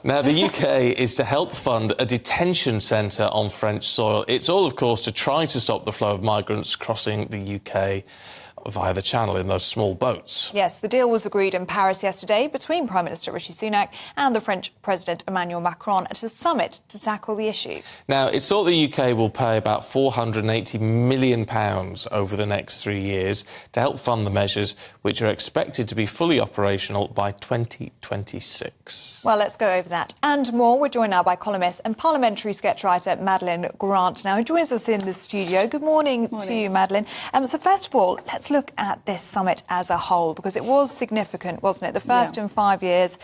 Now, the UK is to help fund a detention centre on French soil. It's all, of course, to try to stop the flow of migrants crossing the UK via the Channel in those small boats. Yes, the deal was agreed in Paris yesterday between Prime Minister Rishi Sunak and the French President Emmanuel Macron at a summit to tackle the issue. Now, it's thought the UK will pay about £480 million over the next 3 years to help fund the measures, which are expected to be fully operational by 2026. Well, let's go over that and more. We're joined now by columnist and parliamentary sketch writer Madeline Grant, now, who joins us in the studio. Good morning to you, Madeline. So first of all, let's look at this summit as a whole, because it was significant, wasn't it? The first in 5 years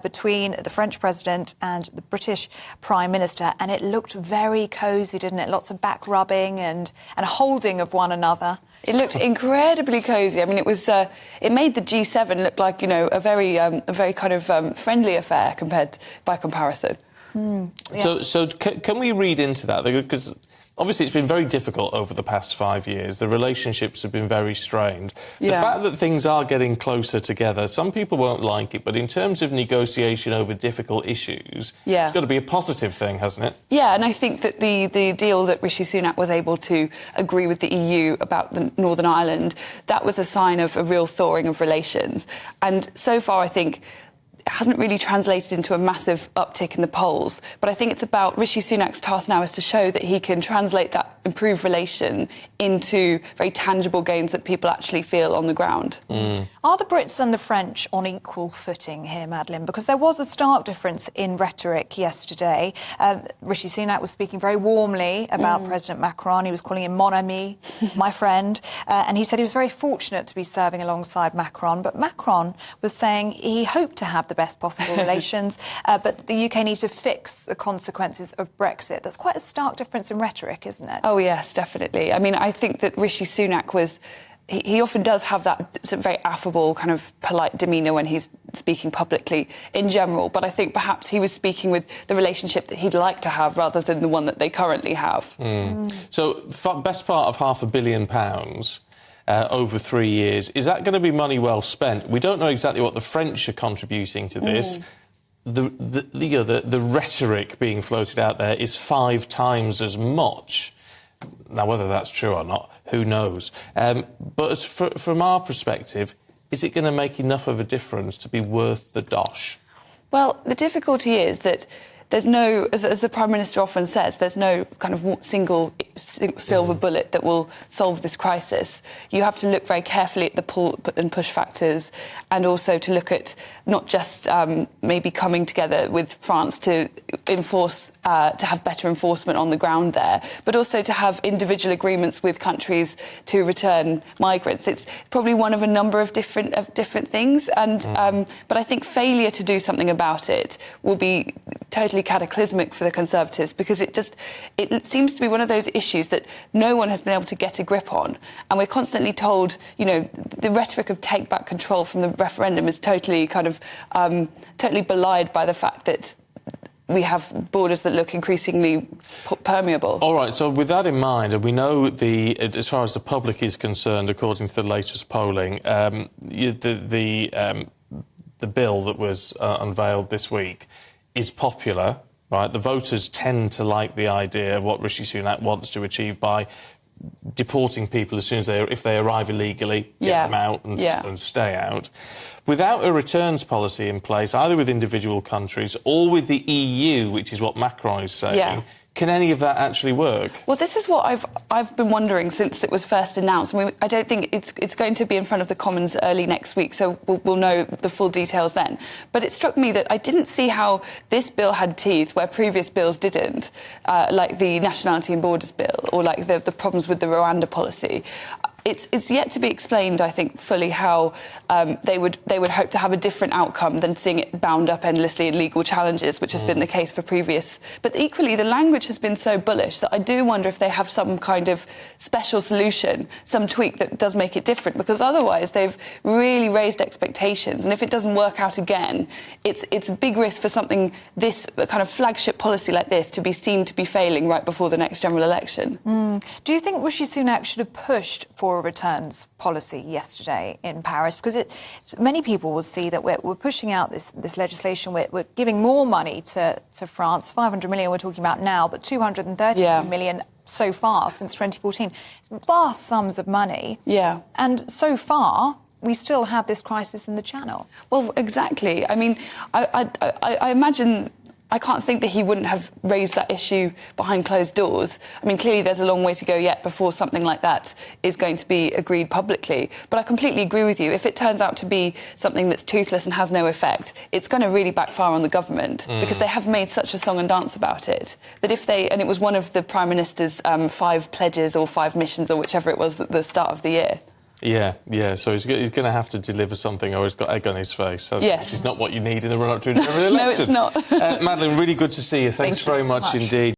between the French President and the British Prime Minister, and it looked very cosy, didn't it? Lots of back rubbing and holding of one another. It looked incredibly cosy. I mean, it was. It made the G7 look like, you know, a very kind of friendly affair by comparison. Yes. So can we read into that? Because obviously it's been very difficult over the past 5 years. The relationships have been very strained. The fact that things are getting closer together, some people won't like it, but in terms of negotiation over difficult issues, it's got to be a positive thing, hasn't it? Yeah, and I think that the deal that Rishi Sunak was able to agree with the EU about the Northern Ireland, that was a sign of a real thawing of relations. And so far, I think, it hasn't really translated into a massive uptick in the polls, but I think it's about Rishi Sunak's task now is to show that he can translate that improved relation into very tangible gains that people actually feel on the ground. Are the Brits and the French on equal footing here, Madeline? Because there was a stark difference in rhetoric yesterday. Rishi Sunak was speaking very warmly about President Macron. He was calling him mon ami, my friend, and he said he was very fortunate to be serving alongside Macron. But Macron was saying he hoped to have the best possible relations, but the UK needs to fix the consequences of Brexit. That's quite a stark difference in rhetoric, isn't it? Oh, yes, definitely. I mean, I think that Rishi Sunak was... He often does have that sort of very affable, kind of polite demeanour when he's speaking publicly in general, but I think perhaps he was speaking with the relationship that he'd like to have rather than the one that they currently have. So, best part of £500 million over 3 years, is that going to be money well spent? We don't know exactly what the French are contributing to this. The rhetoric being floated out there is 5 times as much. Now, whether that's true or not, who knows? But from our perspective, is it going to make enough of a difference to be worth the dosh? Well, the difficulty is that there's no, as the Prime Minister often says, there's no kind of single silver bullet that will solve this crisis. You have to look very carefully at the pull and push factors, and also to look at not just maybe coming together with France to enforce, to have better enforcement on the ground there, but also to have individual agreements with countries to return migrants. It's probably one of a number of different things, and but I think failure to do something about it will be totally cataclysmic for the Conservatives, because it seems to be one of those issues that no one has been able to get a grip on, and we're constantly told, you know, the rhetoric of take back control from the referendum is totally kind of totally belied by the fact that we have borders that look increasingly permeable. All right, so with that in mind, and we know as far as the public is concerned, according to the latest polling, the bill that was unveiled this week is popular, right? The voters tend to like the idea of what Rishi Sunak wants to achieve by deporting people as soon as if they arrive illegally, get them out and stay out. Without a returns policy in place, either with individual countries or with the EU, which is what Macron is saying, can any of that actually work? Well, this is what I've been wondering since it was first announced. I mean, I don't think it's going to be in front of the Commons early next week, so we'll know the full details then. But it struck me that I didn't see how this bill had teeth where previous bills didn't, like the Nationality and Borders Bill or like the problems with the Rwanda policy. It's yet to be explained, I think, fully how they would hope to have a different outcome than seeing it bound up endlessly in legal challenges, which has been the case for previous. But equally, the language has been so bullish that I do wonder if they have some kind of special solution, some tweak that does make it different, because otherwise they've really raised expectations. And if it doesn't work out again, it's a big risk for something, this kind of flagship policy like this, to be seen to be failing right before the next general election. Do you think Rishi Sunak should have pushed for for a returns policy yesterday in Paris, because many people will see that we're pushing out this legislation. We're giving more money to France, 500 million we're talking about now, but 232 million so far since 2014. Vast sums of money. Yeah. And so far, we still have this crisis in the Channel. Well, exactly. I mean, I imagine... I can't think that he wouldn't have raised that issue behind closed doors. I mean, clearly there's a long way to go yet before something like that is going to be agreed publicly. But I completely agree with you. If it turns out to be something that's toothless and has no effect, it's going to really backfire on the government because they have made such a song and dance about it that if they... And it was one of the Prime Minister's 5 pledges or 5 missions or whichever it was at the start of the year. Yeah. So he's going to have to deliver something, or he's got egg on his face. Yes. Which is not what you need in the run-up to a general election. No, it's not. Madeline, really good to see you. Thanks very much indeed.